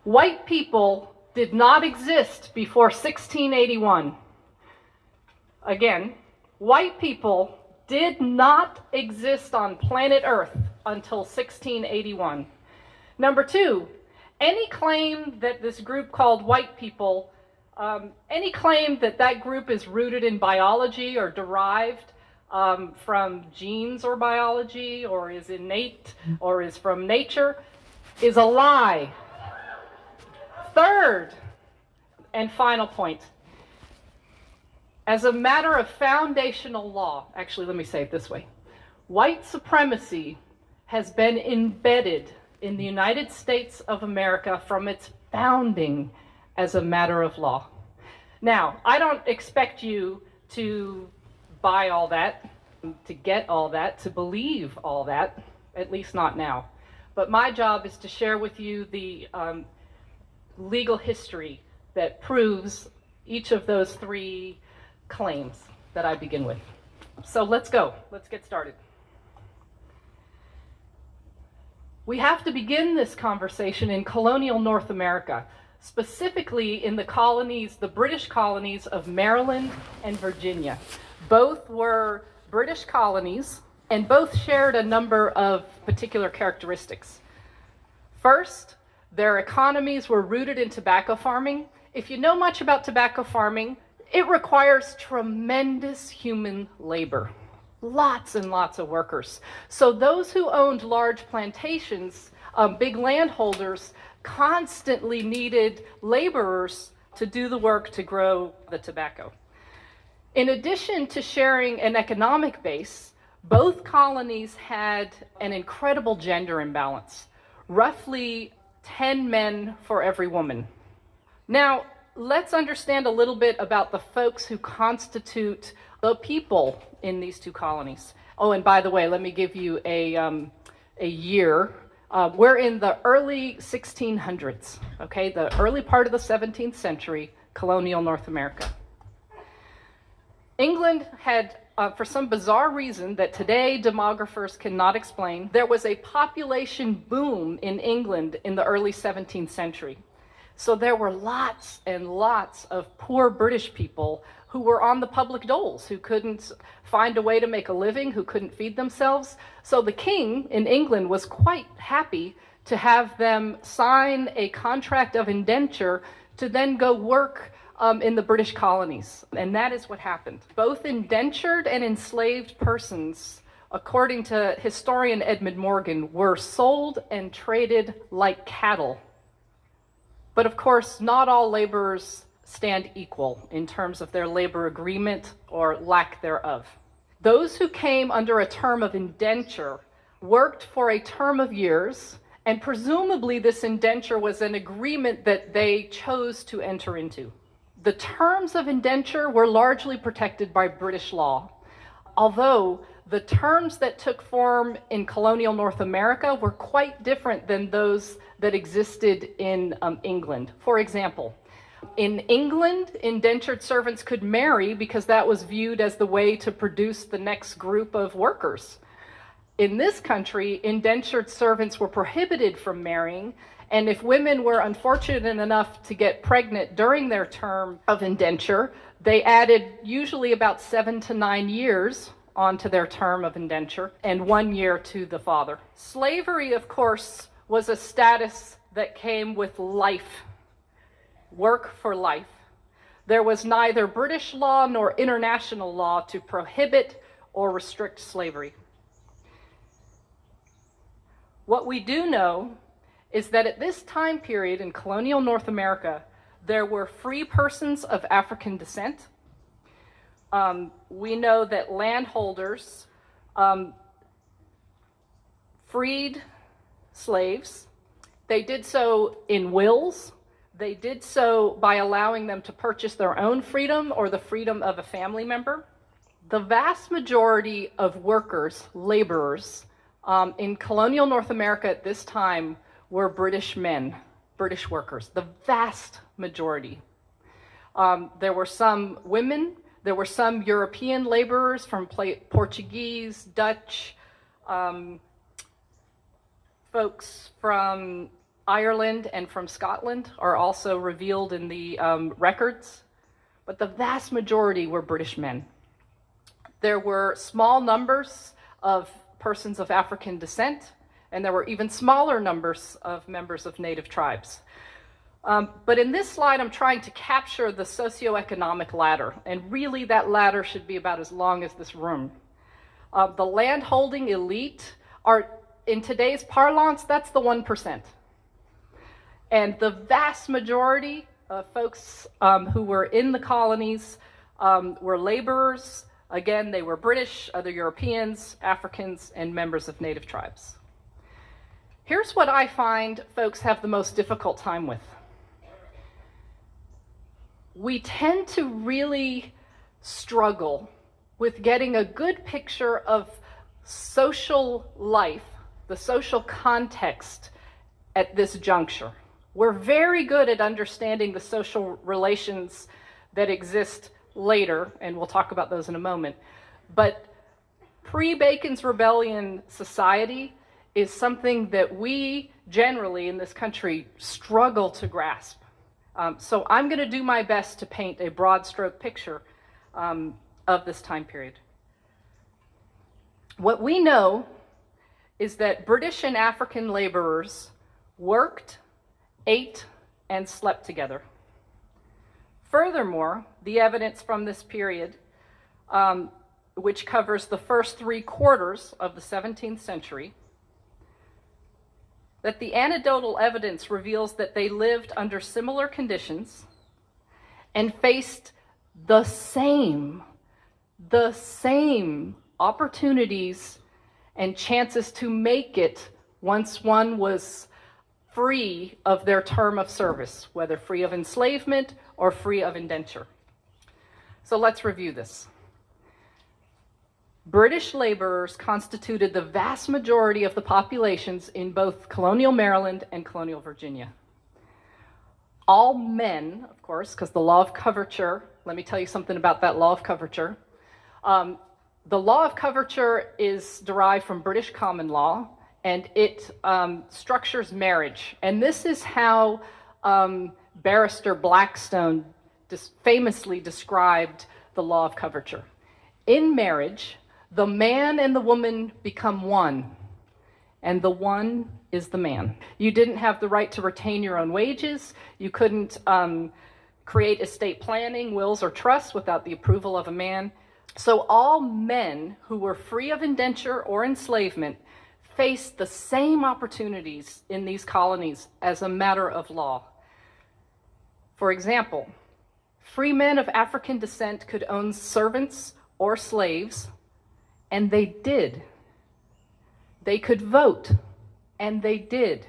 White people did not exist before 1681. Again, white people did not exist on planet Earth until 1681. Number two, any claim that this group called white people, any claim that that group is rooted in biology or derived from genes or biology or is innate or is from nature is a lie. Third and final point. As a matter of foundational law, actually let me say it this way, white supremacy has been embedded in the United States of America from its founding as a matter of law. Now, I don't expect you to buy all that, to get all that, to believe all that, at least not now. But my job is to share with you the legal history that proves each of those three claims that I begin with. So let's go. Let's get started. We have to begin this conversation in colonial North America, specifically in the colonies, the British colonies of Maryland and Virginia. Both were British colonies and both shared a number of particular characteristics. First, their economies were rooted in tobacco farming. If you know much about tobacco farming, it requires tremendous human labor, lots and lots of workers. So those who owned large plantations, big landholders, constantly needed laborers to do the work to grow the tobacco. In addition to sharing an economic base, both colonies had an incredible gender imbalance, roughly 10 men for every woman. Now, let's understand a little bit about the folks who constitute the people in these two colonies. Oh, and by the way, let me give you a year. We're in the early 1600s, okay? The early part of the 17th century, colonial North America. England had, for some bizarre reason that today demographers cannot explain, there was a population boom in England in the early 17th century. So there were lots and lots of poor British people who were on the public doles, who couldn't find a way to make a living, who couldn't feed themselves. So the king in England was quite happy to have them sign a contract of indenture to then go work in the British colonies. And that is what happened. Both indentured and enslaved persons, according to historian Edmund Morgan, were sold and traded like cattle. But of course, not all laborers stand equal in terms of their labor agreement or lack thereof. Those who came under a term of indenture worked for a term of years, and presumably this indenture was an agreement that they chose to enter into. The terms of indenture were largely protected by British law, although the terms that took form in colonial North America were quite different than those that existed in England. For example, in England, indentured servants could marry because that was viewed as the way to produce the next group of workers. In this country, indentured servants were prohibited from marrying, and if women were unfortunate enough to get pregnant during their term of indenture, they added usually about 7 to 9 years onto their term of indenture and 1 year to the father. Slavery, of course, was a status that came with life, work for life. There was neither British law nor international law to prohibit or restrict slavery. What we do know is that at this time period in colonial North America, there were free persons of African descent. We know that landholders freed slaves. They did so in wills. They did so by allowing them to purchase their own freedom or the freedom of a family member. The vast majority of workers, laborers, in colonial North America at this time were British men, British workers, the vast majority. There were some women, there were some European laborers from Portuguese, Dutch, folks from Ireland and from Scotland are also revealed in the records, but the vast majority were British men. There were small numbers of persons of African descent, and there were even smaller numbers of members of native tribes. But in this slide, I'm trying to capture the socioeconomic ladder, and really that ladder should be about as long as this room. The landholding elite are, in today's parlance, that's the 1%. And the vast majority of folks who were in the colonies were laborers. Again, they were British, other Europeans, Africans, and members of native tribes. Here's what I find folks have the most difficult time with. We tend to really struggle with getting a good picture of social life, the social context at this juncture. We're very good at understanding the social relations that exist later, and we'll talk about those in a moment. But pre-Bacon's Rebellion society is something that we generally in this country struggle to grasp. So I'm going to do my best to paint a broad stroke picture of this time period. What we know is that British and African laborers worked, ate, and slept together. Furthermore, the evidence from this period, which covers the first 3/4 of the 17th century, that the anecdotal evidence reveals that they lived under similar conditions and faced the same opportunities and chances to make it once one was free of their term of service, whether free of enslavement or free of indenture. So let's review this. British laborers constituted the vast majority of the populations in both colonial Maryland and colonial Virginia. All men, of course, because the law of coverture, let me tell you something about that law of coverture. The law of coverture is derived from British common law, and it structures marriage. And this is how Barrister Blackstone famously described the law of coverture. In marriage, the man and the woman become one, and the one is the man. You didn't have the right to retain your own wages. You couldn't create estate planning, wills, or trusts without the approval of a man. So all men who were free of indenture or enslavement faced the same opportunities in these colonies as a matter of law. For example, free men of African descent could own servants or slaves, and they did. They could vote, and they did.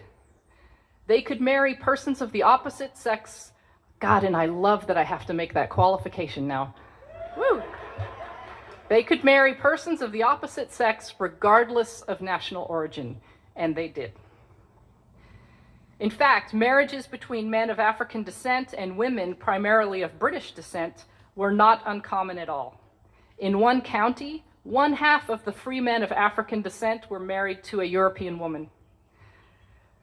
They could marry persons of the opposite sex. God, and I love that I have to make that qualification now. Woo! They could marry persons of the opposite sex regardless of national origin, and they did. In fact, marriages between men of African descent and women primarily of British descent were not uncommon at all. In one county, 1/2 of the free men of African descent were married to a European woman.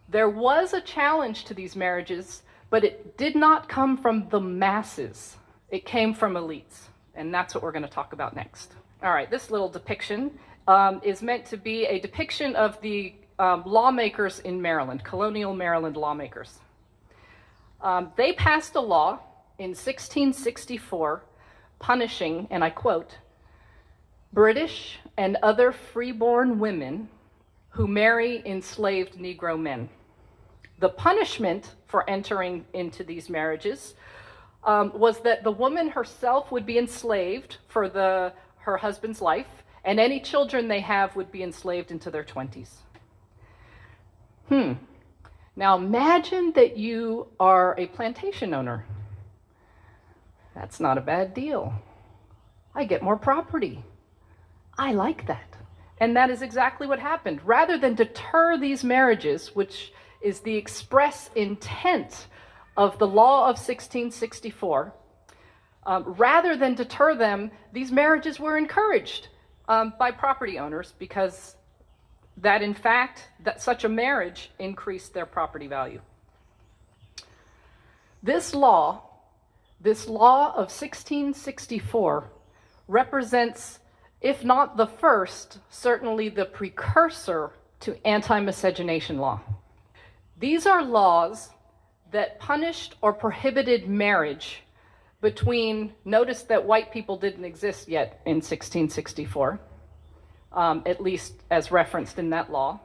There was a challenge to these marriages, but it did not come from the masses. It came from elites, and that's what we're going to talk about next. All right, this little depiction is meant to be a depiction of the lawmakers in Maryland, colonial Maryland lawmakers. They passed a law in 1664 punishing, and I quote, British and other freeborn women who marry enslaved Negro men. The punishment for entering into these marriages was that the woman herself would be enslaved for her husband's life, and any children they have would be enslaved into their 20s. Now imagine that you are a plantation owner. That's not a bad deal. I get more property. I like that. And that is exactly what happened. Rather than deter these marriages, which is the express intent of the law of 1664, rather than deter them, these marriages were encouraged by property owners because that in fact, that such a marriage increased their property value. This law of 1664 represents, if not the first, certainly the precursor to anti-miscegenation law. These are laws that punished or prohibited marriage between, notice that white people didn't exist yet in 1664, at least as referenced in that law.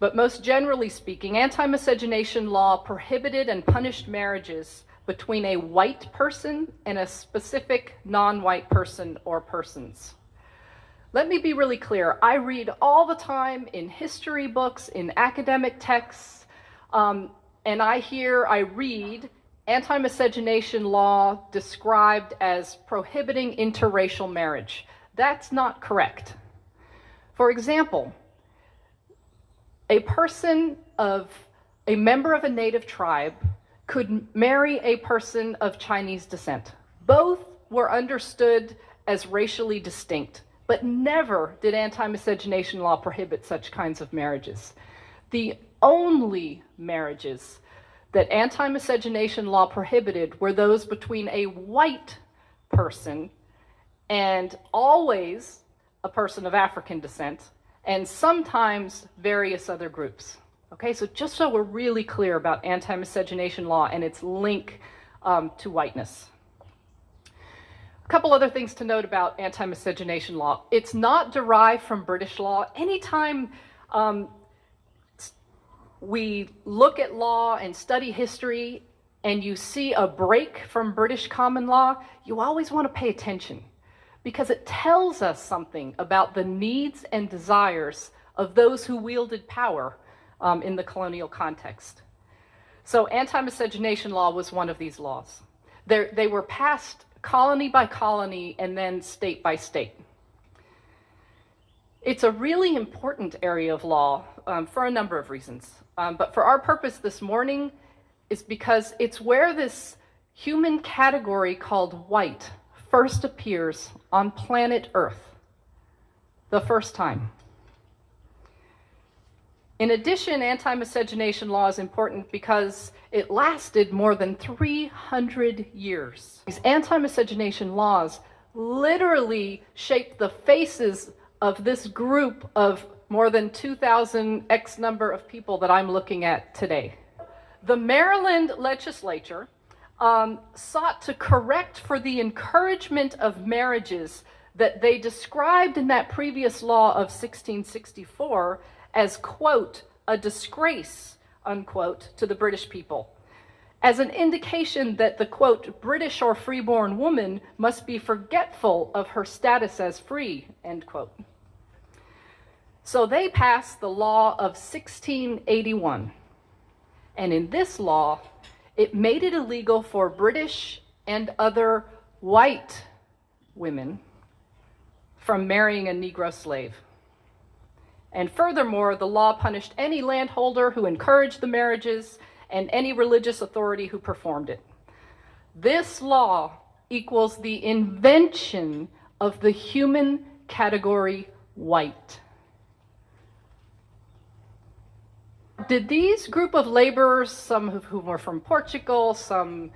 But most generally speaking, anti-miscegenation law prohibited and punished marriages between a white person and a specific non-white person or persons. Let me be really clear. I read all the time in history books, in academic texts, and I read anti-miscegenation law described as prohibiting interracial marriage. That's not correct. For example, a member of a native tribe could marry a person of Chinese descent. Both were understood as racially distinct, but never did anti-miscegenation law prohibit such kinds of marriages. The only marriages that anti-miscegenation law prohibited were those between a white person and always a person of African descent, and sometimes various other groups. Okay, so just so we're really clear about anti-miscegenation law and its link to whiteness. A couple other things to note about anti-miscegenation law. It's not derived from British law. Anytime we look at law and study history and you see a break from British common law, you always want to pay attention, because it tells us something about the needs and desires of those who wielded power in the colonial context. So anti-miscegenation law was one of these laws. They were passed colony by colony and then state by state. It's a really important area of law for a number of reasons. But for our purpose this morning is because it's where this human category called white first appears on planet Earth, the first time. In addition, anti-miscegenation law is important because it lasted more than 300 years. These anti-miscegenation laws literally shaped the faces of this group of more than 2,000 X number of people that I'm looking at today. The Maryland legislature sought to correct for the encouragement of marriages that they described in that previous law of 1664 as, quote, a disgrace, unquote, to the British people, as an indication that the, quote, British or freeborn woman must be forgetful of her status as free, end quote. So they passed the law of 1681. And in this law, it made it illegal for British and other white women from marrying a Negro slave. And furthermore, the law punished any landholder who encouraged the marriages and any religious authority who performed it. This law equals the invention of the human category white. Did these group of laborers, some of whom were from Portugal, some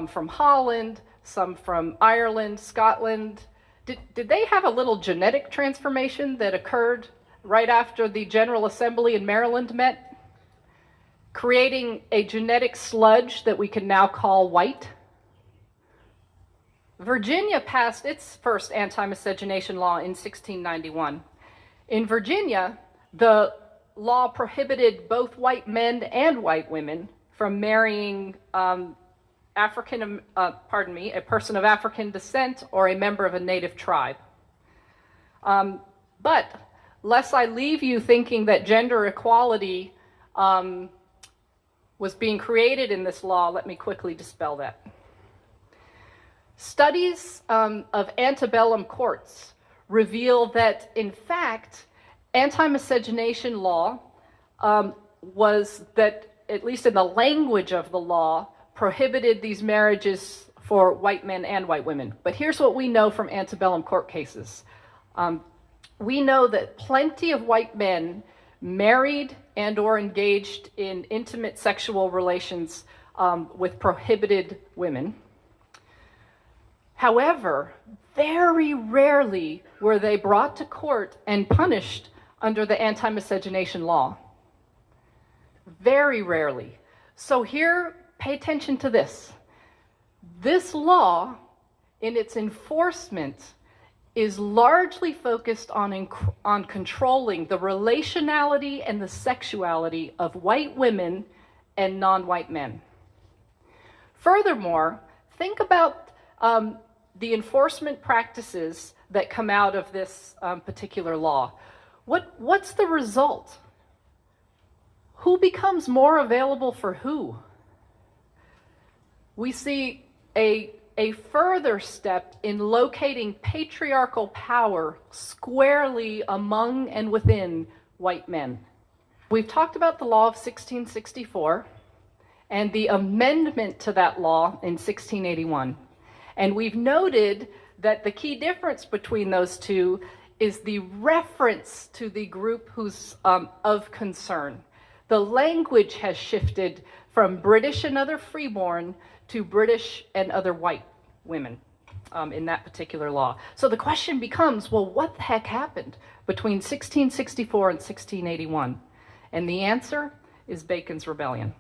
from Holland, some from Ireland, Scotland, did they have a little genetic transformation that occurred right after the General Assembly in Maryland met, creating a genetic sludge that we can now call white? Virginia passed its first anti-miscegenation law in 1691. In Virginia, the law prohibited both white men and white women from marrying a person of African descent or a member of a native tribe. But lest I leave you thinking that gender equality was being created in this law, let me quickly dispel that. Studies of antebellum courts reveal that, in fact, anti-miscegenation law was that, at least in the language of the law, prohibited these marriages for white men and white women. But here's what we know from antebellum court cases. we know that plenty of white men married and or engaged in intimate sexual relations with prohibited women. However, very rarely were they brought to court and punished under the anti-miscegenation law. Very rarely. So here, pay attention to this. This law, in its enforcement, is largely focused on controlling the relationality and the sexuality of white women and non-white men. Furthermore, think about the enforcement practices that come out of this particular law. What's the result? Who becomes more available for who? We see a further step in locating patriarchal power squarely among and within white men. We've talked about the law of 1664 and the amendment to that law in 1681. And we've noted that the key difference between those two is the reference to the group who's of concern. The language has shifted from British and other freeborn to British and other white women in that particular law. So the question becomes, well, what the heck happened between 1664 and 1681? And the answer is Bacon's Rebellion.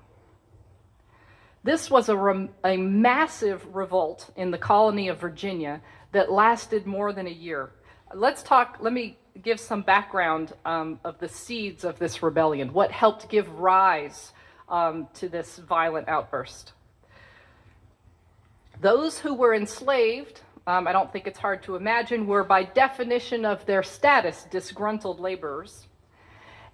This was a massive revolt in the colony of Virginia that lasted more than a year. Let me give some background of the seeds of this rebellion, what helped give rise to this violent outburst. Those who were enslaved, I don't think it's hard to imagine, were by definition of their status disgruntled laborers.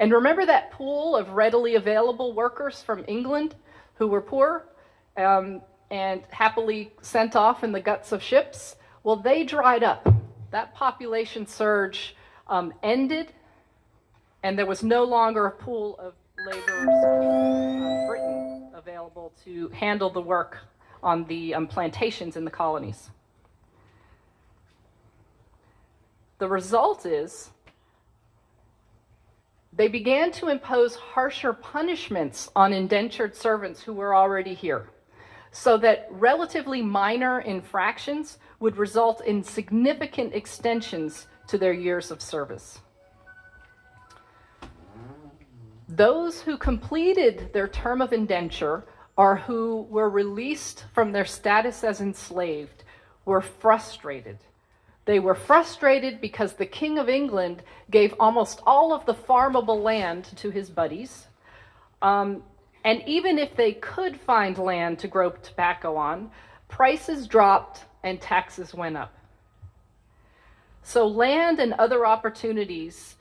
And remember that pool of readily available workers from England who were poor and happily sent off in the guts of ships? Well, they dried up. That population surge ended, and there was no longer a pool of laborers from Britain available to handle the work on the plantations in the colonies. The result is they began to impose harsher punishments on indentured servants who were already here, so that relatively minor infractions would result in significant extensions to their years of service. Those who completed their term of indenture or who were released from their status as enslaved were frustrated. They were frustrated because the King of England gave almost all of the farmable land to his buddies. And even if they could find land to grow tobacco on, prices dropped and taxes went up. So land and other opportunities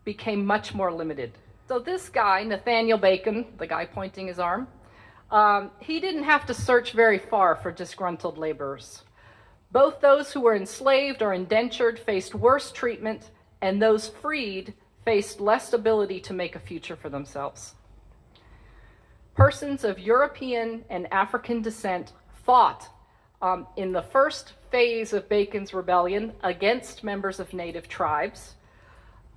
became much more limited. So this guy, Nathaniel Bacon, the guy pointing his arm, he didn't have to search very far for disgruntled laborers. Both those who were enslaved or indentured faced worse treatment, and those freed faced less ability to make a future for themselves. Persons of European and African descent fought in the first phase of Bacon's Rebellion against members of native tribes,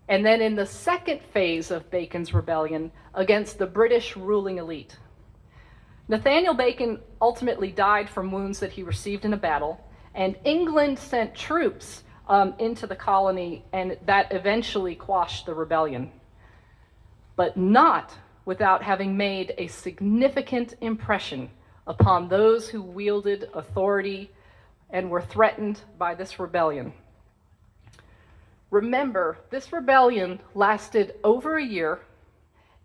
and then in the second phase of Bacon's Rebellion against the British ruling elite. Nathaniel Bacon ultimately died from wounds that he received in a battle, and England sent troops into the colony, and that eventually quashed the rebellion. But not without having made a significant impression upon those who wielded authority and were threatened by this rebellion. Remember, this rebellion lasted over a year,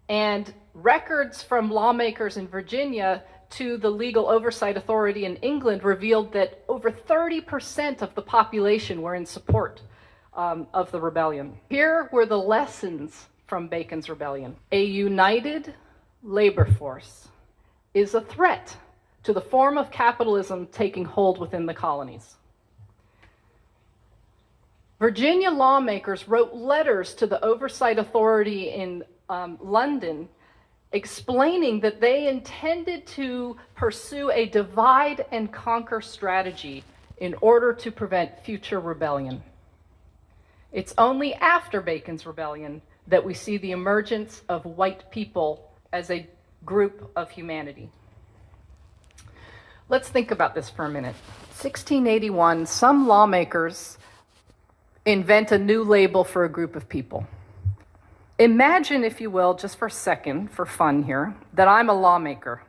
and records from lawmakers in Virginia to the Legal Oversight Authority in England revealed that over 30% of the population were in support of the rebellion. Here were the lessons from Bacon's Rebellion. A united labor force is a threat to the form of capitalism taking hold within the colonies. Virginia lawmakers wrote letters to the Oversight Authority in London explaining that they intended to pursue a divide and conquer strategy in order to prevent future rebellion. It's only after Bacon's Rebellion that we see the emergence of white people as a group of humanity. Let's think about this for a minute. 1681, some lawmakers invent a new label for a group of people. Imagine, if you will, just for a second, for fun here, that I'm a lawmaker,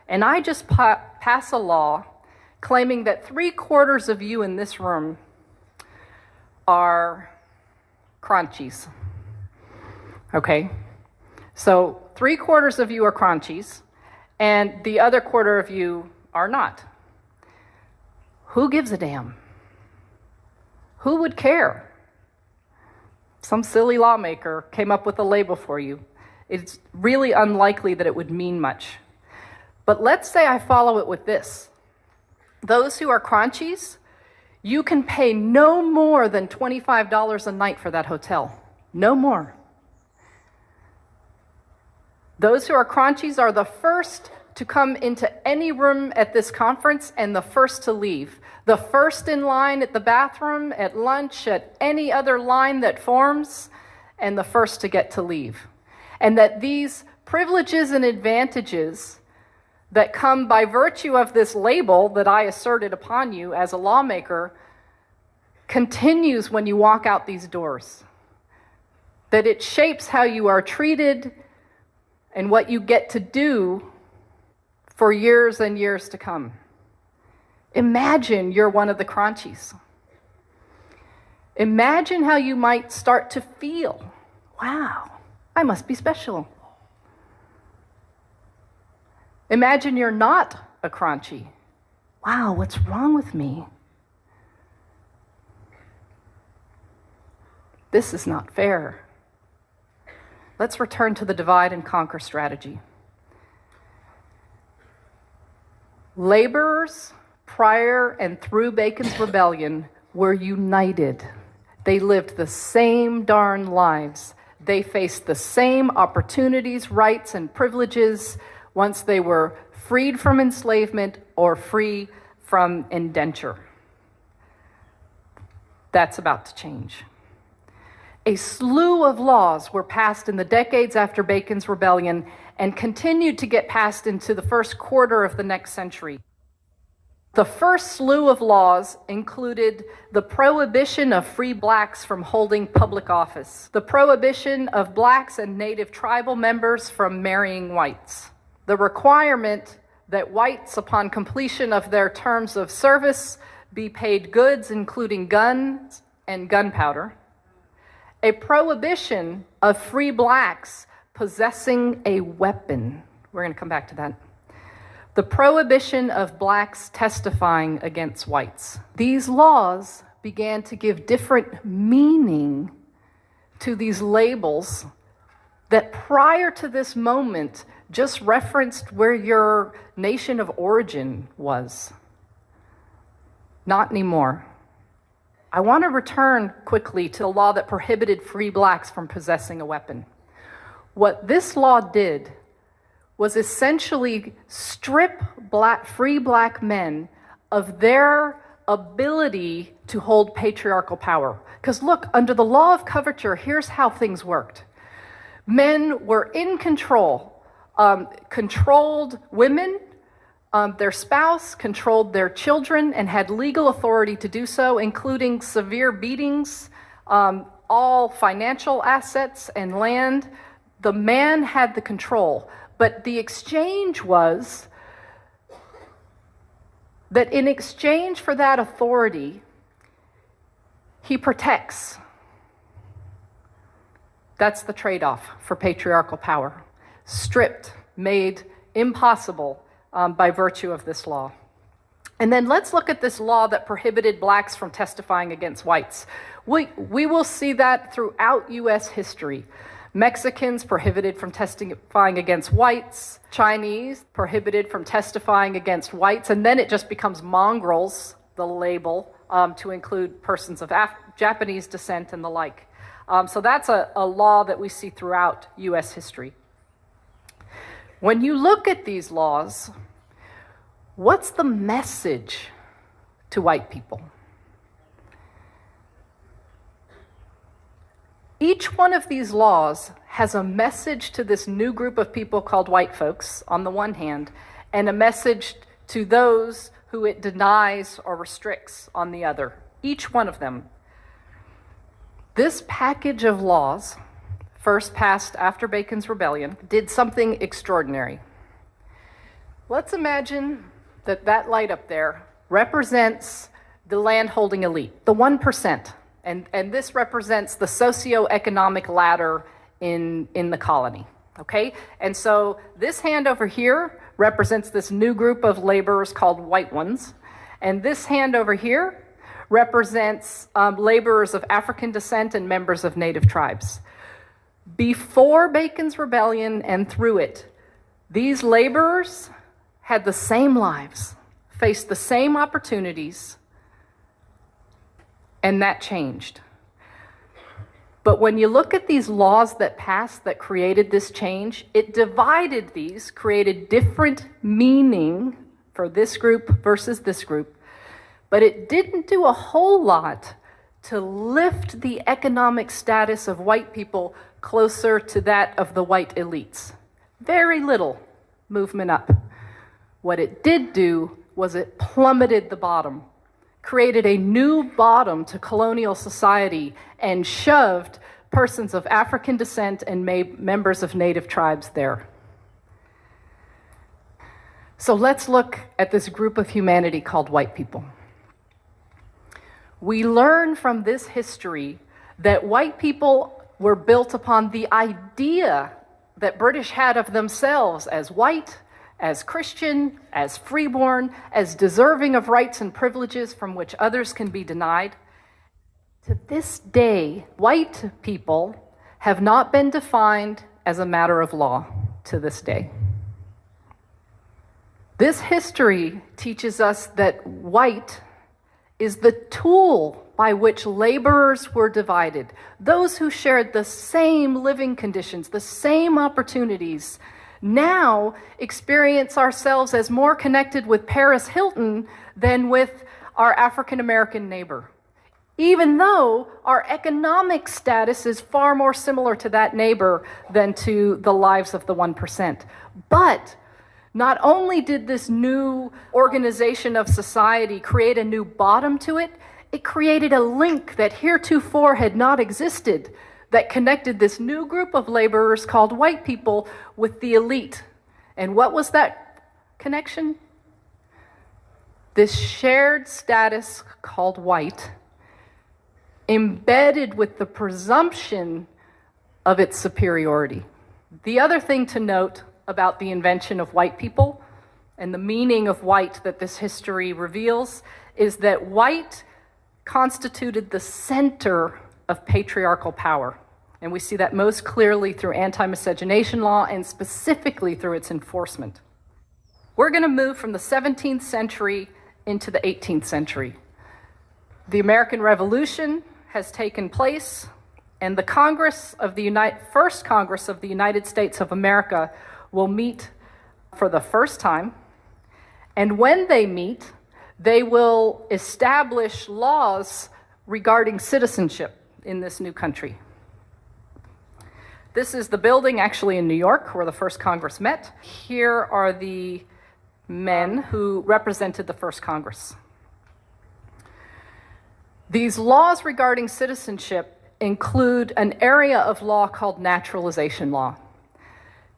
and I just pass a law claiming that 3/4 of you in this room are crunchies. Okay? So 3/4 of you are crunchies, and the other quarter of you are not. Who gives a damn? Who would care? Some silly lawmaker came up with a label for you. It's really unlikely that it would mean much. But let's say I follow it with this. Those who are crunchies, you can pay no more than $25 a night for that hotel. No more. Those who are crunchies are the first to come into any room at this conference and the first to leave. The first in line at the bathroom, at lunch, at any other line that forms, and the first to get to leave. And that these privileges and advantages that come by virtue of this label that I asserted upon you as a lawmaker continues when you walk out these doors. That it shapes how you are treated and what you get to do for years and years to come. Imagine you're one of the crunchies. Imagine how you might start to feel. Wow, I must be special. Imagine you're not a crunchy. Wow, what's wrong with me? This is not fair. Let's return to the divide and conquer strategy. Laborers prior and through Bacon's Rebellion were united. They lived the same darn lives. They faced the same opportunities, rights, and privileges once they were freed from enslavement or free from indenture. That's about to change. A slew of laws were passed in the decades after Bacon's Rebellion and continued to get passed into the first quarter of the next century. The first slew of laws included the prohibition of free blacks from holding public office, the prohibition of blacks and native tribal members from marrying whites, the requirement that whites, upon completion of their terms of service, be paid goods including guns and gunpowder, a prohibition of free blacks possessing a weapon. We're going to come back to that. The prohibition of blacks testifying against whites. These laws began to give different meaning to these labels that prior to this moment just referenced where your nation of origin was. Not anymore. I want to return quickly to the law that prohibited free blacks from possessing a weapon. What this law did was essentially strip free black men of their ability to hold patriarchal power. Because look, under the law of coverture, here's how things worked. Men were in control, controlled women, their spouse, controlled their children, and had legal authority to do so, including severe beatings, all financial assets and land. The man had the control. But the exchange was that in exchange for that authority, he protects. That's the trade-off for patriarchal power. Stripped, made impossible by virtue of this law. And then let's look at this law that prohibited blacks from testifying against whites. We will see that throughout U.S. history. Mexicans prohibited from testifying against whites, Chinese prohibited from testifying against whites, and then it just becomes mongrels, the label, to include persons of Japanese descent and the like. So that's a law that we see throughout U.S. history. When you look at these laws, what's the message to white people? Each one of these laws has a message to this new group of people called white folks on the one hand, and a message to those who it denies or restricts on the other. Each one of them. This package of laws, first passed after Bacon's Rebellion, did something extraordinary. Let's imagine that that light up there represents the landholding elite, the 1%. And this represents the socioeconomic ladder in the colony, okay? And so this hand over here represents this new group of laborers called white ones. And this hand over here represents laborers of African descent and members of native tribes. Before Bacon's Rebellion and through it, these laborers had the same lives, faced the same opportunities, and that changed. But when you look at these laws that passed that created this change, it divided these, created different meaning for this group versus this group, but it didn't do a whole lot to lift the economic status of white people closer to that of the white elites. Very little movement up. What it did do was it plummeted the bottom, created a new bottom to colonial society, and shoved persons of African descent and members of native tribes there. So let's look at this group of humanity called white people. We learn from this history that white people were built upon the idea that British had of themselves as white, as Christian, as freeborn, as deserving of rights and privileges from which others can be denied. To this day, white people have not been defined as a matter of law to this day. This history teaches us that white is the tool by which laborers were divided. Those who shared the same living conditions, the same opportunities, now experience ourselves as more connected with Paris Hilton than with our African American neighbor, even though our economic status is far more similar to that neighbor than to the lives of the 1%. But not only did this new organization of society create a new bottom to it, it created a link that heretofore had not existed, that connected this new group of laborers called white people with the elite. And what was that connection? This shared status called white, embedded with the presumption of its superiority. The other thing to note about the invention of white people and the meaning of white that this history reveals is that white constituted the center of patriarchal power. And we see that most clearly through anti-miscegenation law and specifically through its enforcement. We're going to move from the 17th century into the 18th century. The American Revolution has taken place, and the First Congress of the United States of America will meet for the first time. And when they meet, they will establish laws regarding citizenship in this new country. This is the building actually in New York where the first Congress met. Here are the men who represented the first Congress. These laws regarding citizenship include an area of law called naturalization law.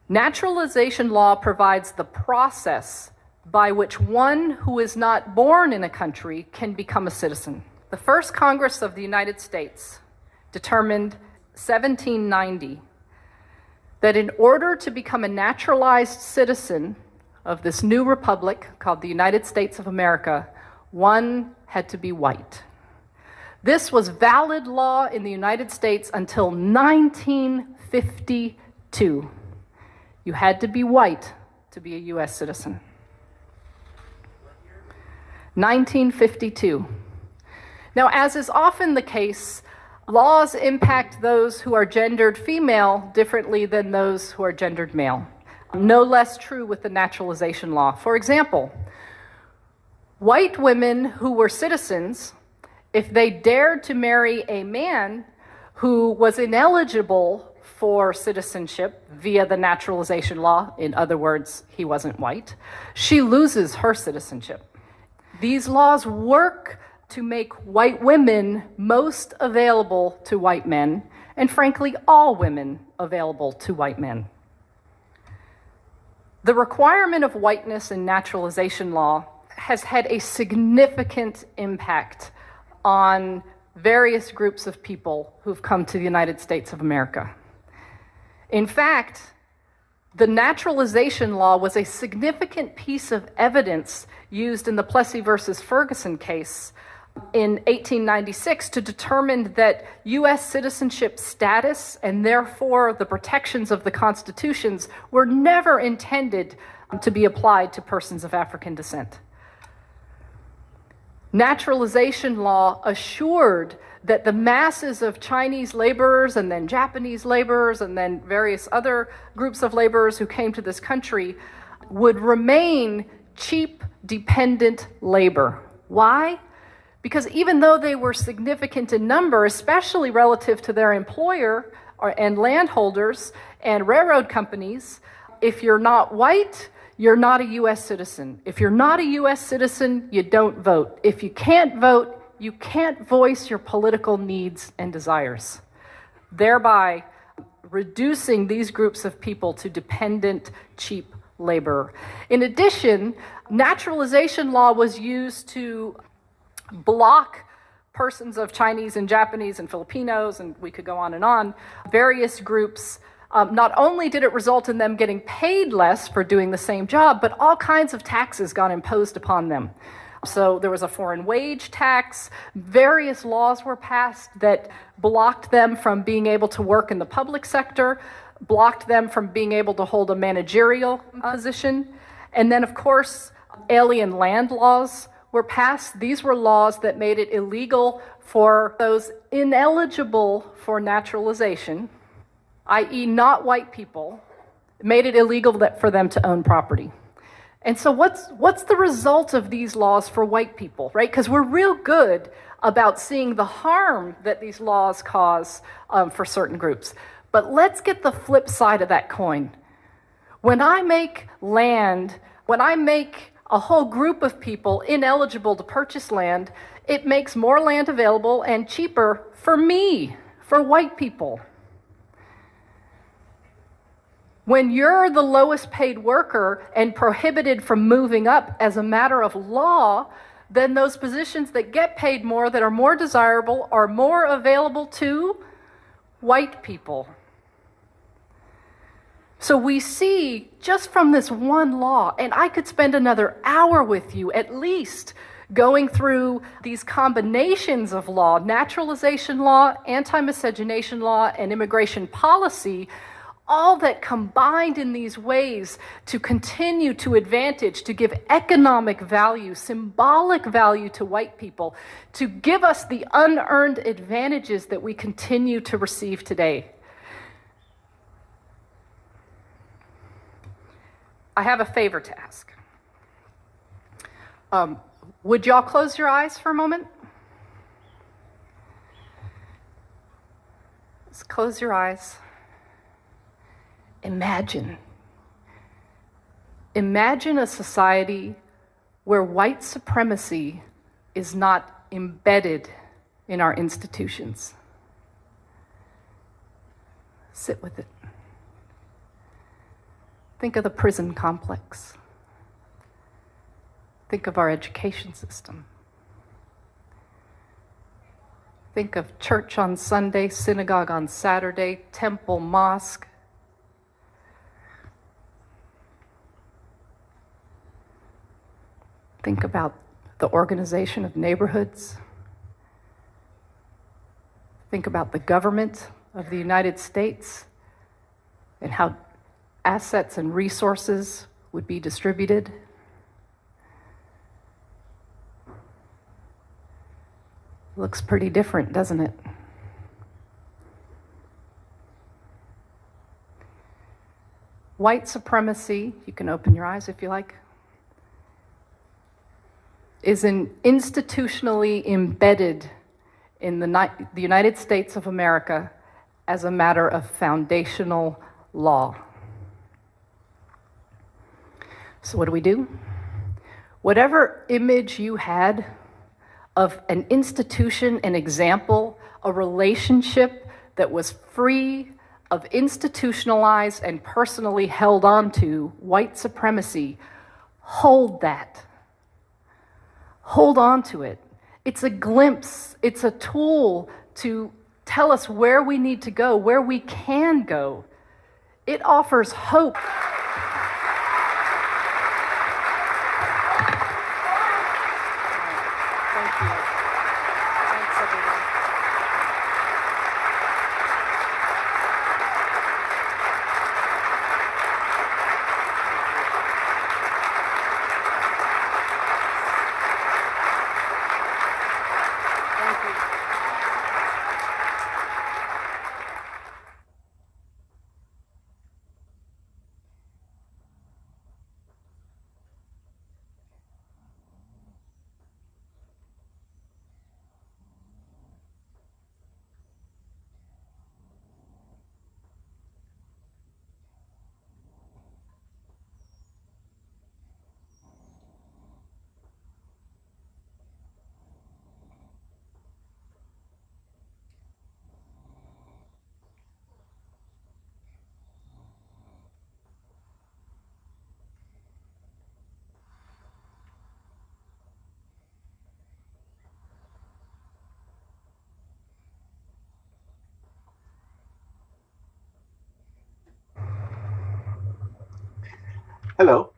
Naturalization law provides the process by which one who is not born in a country can become a citizen. The first Congress of the United States determined 1790 that in order to become a naturalized citizen of this new republic called the United States of America, one had to be white. This was valid law in the United States until 1952. You had to be white to be a U.S. citizen. 1952. Now, as is often the case, laws impact those who are gendered female differently than those who are gendered male. No less true with the naturalization law. For example, white women who were citizens, if they dared to marry a man who was ineligible for citizenship via the naturalization law. In other words, he wasn't white. She loses her citizenship. These laws work to make white women most available to white men, and frankly, all women available to white men. The requirement of whiteness in naturalization law has had a significant impact on various groups of people who've come to the United States of America. In fact, the naturalization law was a significant piece of evidence used in the Plessy versus Ferguson case in 1896 to determine that U.S. citizenship status and therefore the protections of the constitutions were never intended to be applied to persons of African descent. Naturalization law assured that the masses of Chinese laborers and then Japanese laborers and then various other groups of laborers who came to this country would remain cheap, dependent labor. Why? Because even though they were significant in number, especially relative to their employer and landholders and railroad companies, if you're not white, you're not a U.S. citizen. If you're not a U.S. citizen, you don't vote. If you can't vote, you can't voice your political needs and desires, thereby reducing these groups of people to dependent, cheap labor. In addition, naturalization law was used to block persons of Chinese and Japanese and Filipinos, and we could go on, various groups. Not only did it result in them getting paid less for doing the same job, but all kinds of taxes got imposed upon them. So there was a foreign wage tax, various laws were passed that blocked them from being able to work in the public sector, blocked them from being able to hold a managerial position. And then, of course, alien land laws were passed. These were laws that made it illegal for those ineligible for naturalization, i.e. not white people, made it illegal for them to own property. And so what's the result of these laws for white people, right? Because we're real good about seeing the harm that these laws cause for certain groups. But let's get the flip side of that coin. When I make a whole group of people ineligible to purchase land, it makes more land available and cheaper for me, for white people. When you're the lowest paid worker and prohibited from moving up as a matter of law, then those positions that get paid more, that are more desirable, are more available to white people. So we see just from this one law, and I could spend another hour with you at least going through these combinations of law, naturalization law, anti-miscegenation law, and immigration policy, all that combined in these ways to continue to advantage, to give economic value, symbolic value to white people, to give us the unearned advantages that we continue to receive today. I have a favor to ask. Would y'all close your eyes for a moment? Just close your eyes. Imagine a society where white supremacy is not embedded in our institutions. Sit with it. Think of the prison complex. Think of our education system. Think of church on Sunday, synagogue on Saturday, temple, mosque. Think about the organization of neighborhoods. Think about the government of the United States and how assets and resources would be distributed. Looks pretty different, doesn't it? White supremacy, you can open your eyes if you like, is institutionally embedded in the United States of America as a matter of foundational law. So what do? Whatever image you had of an institution, an example, a relationship that was free of institutionalized and personally held onto white supremacy, hold that. Hold on to it. It's a glimpse, it's a tool to tell us where we need to go, where we can go. It offers hope. Thank you. Thanks, everyone. Thank you. Hello.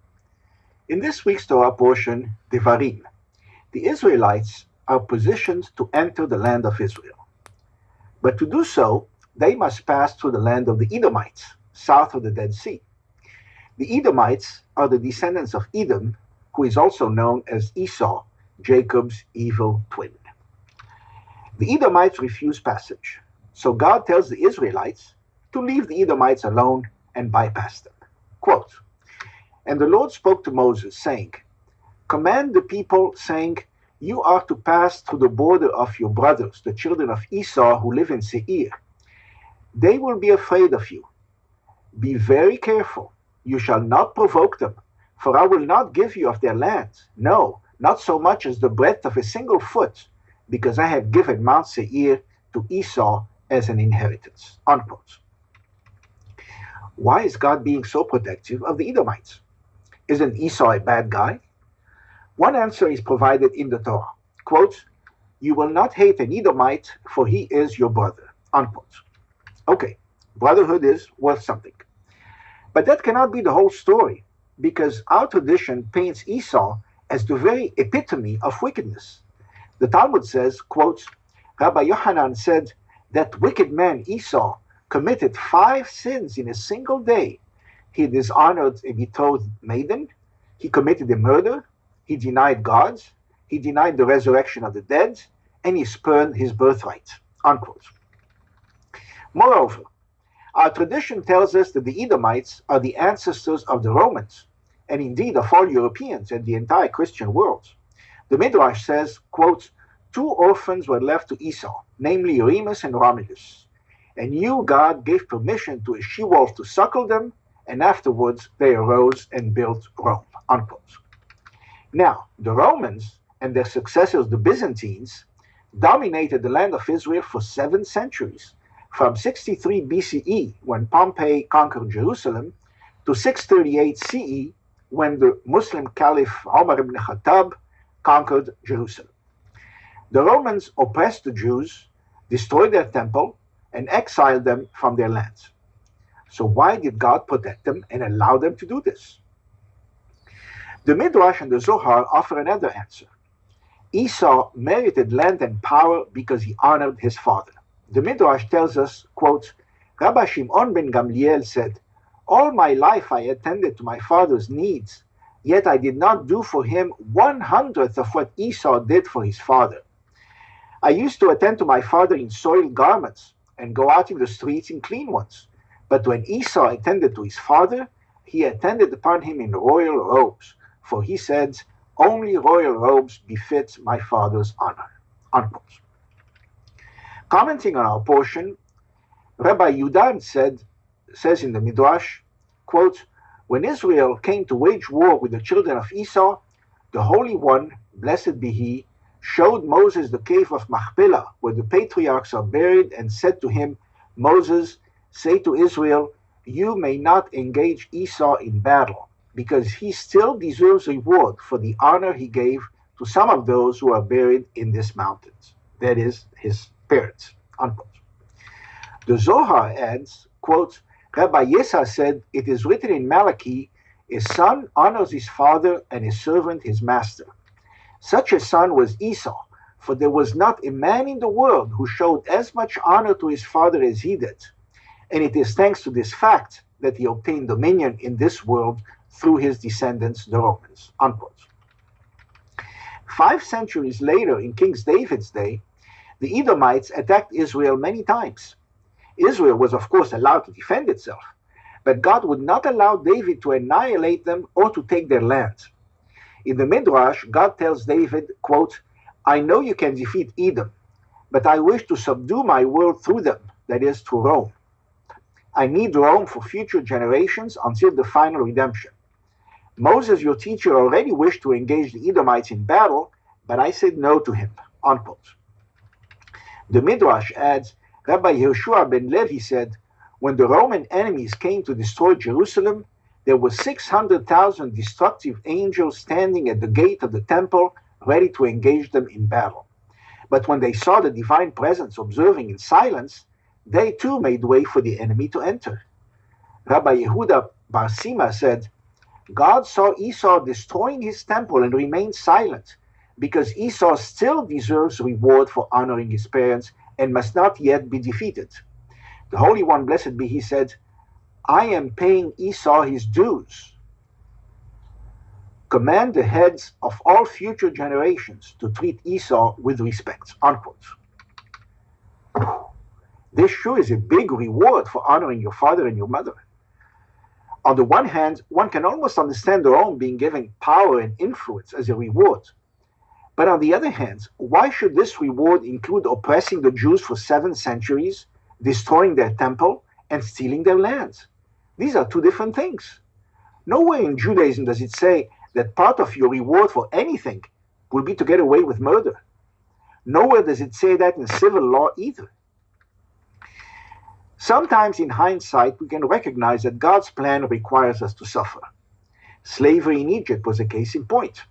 In this week's Torah portion, Devarim, the Israelites are positioned to enter the land of Israel. But to do so, they must pass through the land of the Edomites, south of the Dead Sea. The Edomites are the descendants of Edom, who is also known as Esau, Jacob's evil twin. The Edomites refuse passage, so God tells the Israelites to leave the Edomites alone and bypass them. Quote, "And the Lord spoke to Moses, saying, Command the people, saying, You are to pass through the border of your brothers, the children of Esau who live in Seir. They will be afraid of you. Be very careful. You shall not provoke them, for I will not give you of their land, no, not so much as the breadth of a single foot, because I have given Mount Seir to Esau as an inheritance." Unquote. Why is God being so protective of the Edomites? Isn't Esau a bad guy? One answer is provided in the Torah. Quote, "You will not hate an Edomite, for he is your brother." Unquote. Okay, brotherhood is worth something. But that cannot be the whole story, because our tradition paints Esau as the very epitome of wickedness. The Talmud says, quote, "Rabbi Yohanan said, that wicked man Esau committed 5 sins in a single day. He dishonored a betrothed maiden, he committed a murder, he denied God, he denied the resurrection of the dead, and he spurned his birthright." Unquote. Moreover, our tradition tells us that the Edomites are the ancestors of the Romans, and indeed of all Europeans and the entire Christian world. The Midrash says, quote, "2 orphans were left to Esau, namely Remus and Romulus. And you, God, gave permission to a she-wolf to suckle them, and afterwards they arose and built Rome." Unquote. Now, the Romans and their successors, the Byzantines, dominated the land of Israel for 7 centuries, from 63 BCE, when Pompey conquered Jerusalem, to 638 CE, when the Muslim Caliph Omar ibn Khattab conquered Jerusalem. The Romans oppressed the Jews, destroyed their temple, and exiled them from their lands. So why did God protect them and allow them to do this? The Midrash and the Zohar offer another answer. Esau merited land and power because he honored his father. The Midrash tells us, quote, "Rabbi Shimon ben Gamliel said, All my life I attended to my father's needs, yet I did not do for him 1/100th of what Esau did for his father. I used to attend to my father in soiled garments and go out in the streets in clean ones. But when Esau attended to his father, he attended upon him in royal robes, for he said, Only royal robes befit my father's honor." Unquote. Commenting on our portion, Rabbi Yudan says in the Midrash, quote, when Israel came to wage war with the children of Esau, the Holy One, blessed be He, showed Moses the cave of Machpelah, where the patriarchs are buried, and said to him, Moses, say to Israel, you may not engage Esau in battle, because he still deserves reward for the honor he gave to some of those who are buried in this mountains. That is, his parents, unquote. The Zohar adds, quote, Rabbi Yesa said, it is written in Malachi, a son honors his father and a servant his master. Such a son was Esau, for there was not a man in the world who showed as much honor to his father as he did. And it is thanks to this fact that he obtained dominion in this world through his descendants, the Romans, unquote. 5 centuries later, in King David's day, the Edomites attacked Israel many times. Israel was, of course, allowed to defend itself, but God would not allow David to annihilate them or to take their land. In the Midrash, God tells David, quote, I know you can defeat Edom, but I wish to subdue my world through them, that is, through Rome. I need Rome for future generations until the final redemption. Moses, your teacher, already wished to engage the Edomites in battle, but I said no to him, unquote. The Midrash adds, Rabbi Yehoshua ben Levi said, when the Roman enemies came to destroy Jerusalem, there were 600,000 destructive angels standing at the gate of the temple, ready to engage them in battle. But when they saw the divine presence observing in silence, they too made way for the enemy to enter. Rabbi Yehuda Bar Sima said, God saw Esau destroying his temple and remained silent, because Esau still deserves reward for honoring his parents and must not yet be defeated. The Holy One, blessed be He, said, I am paying Esau his dues. Command the heads of all future generations to treat Esau with respect, unquote. This sure is a big reward for honoring your father and your mother. On the one hand, one can almost understand Rome being given power and influence as a reward. But on the other hand, why should this reward include oppressing the Jews for 7 centuries, destroying their temple, and stealing their lands? These are two different things. Nowhere in Judaism does it say that part of your reward for anything will be to get away with murder. Nowhere does it say that in civil law either. Sometimes in hindsight, we can recognize that God's plan requires us to suffer. Slavery in Egypt was a case in point.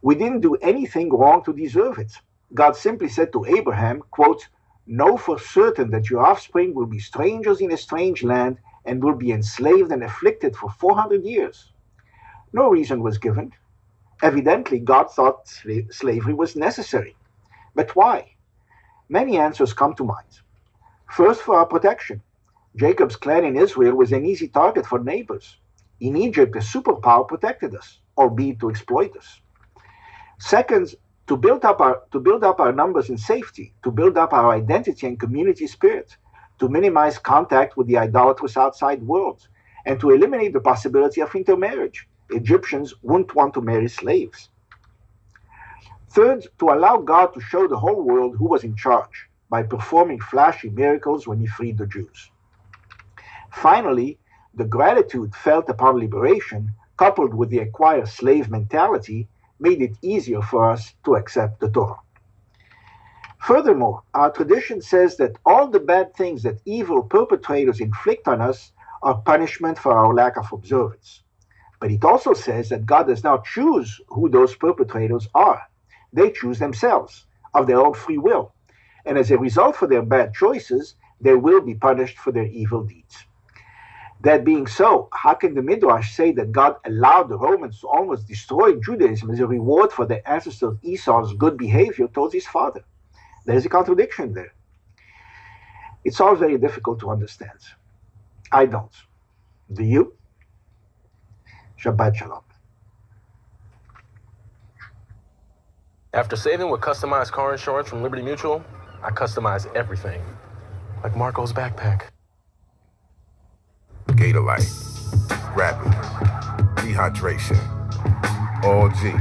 We didn't do anything wrong to deserve it. God simply said to Abraham, quote, know for certain that your offspring will be strangers in a strange land and will be enslaved and afflicted for 400 years. No reason was given. Evidently, God thought slavery was necessary. But why? Many answers come to mind. First, for our protection. Jacob's clan in Israel was an easy target for neighbors. In Egypt, a superpower protected us, albeit to exploit us. Second, to build up our numbers in safety, to build up our identity and community spirit, to minimize contact with the idolatrous outside world, and to eliminate the possibility of intermarriage. Egyptians wouldn't want to marry slaves. Third, to allow God to show the whole world who was in charge by performing flashy miracles when He freed the Jews. Finally, the gratitude felt upon liberation, coupled with the acquired slave mentality, made it easier for us to accept the Torah. Furthermore, our tradition says that all the bad things that evil perpetrators inflict on us are punishment for our lack of observance. But it also says that God does not choose who those perpetrators are. They choose themselves, of their own free will. And as a result for their bad choices, they will be punished for their evil deeds. That being so, how can the Midrash say that God allowed the Romans to almost destroy Judaism as a reward for their ancestor Esau's good behavior towards his father? There's a contradiction there. It's all very difficult to understand. I don't. Do you? Shabbat Shalom. After saving with customized car insurance from Liberty Mutual, I customize everything, like Marco's backpack. Gatorlight, Rapid, Dehydration, All G.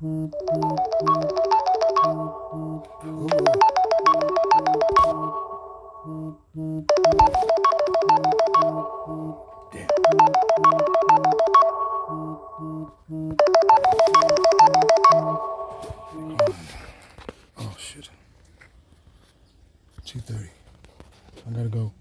Damn. Oh shit. 2:30. I gotta go.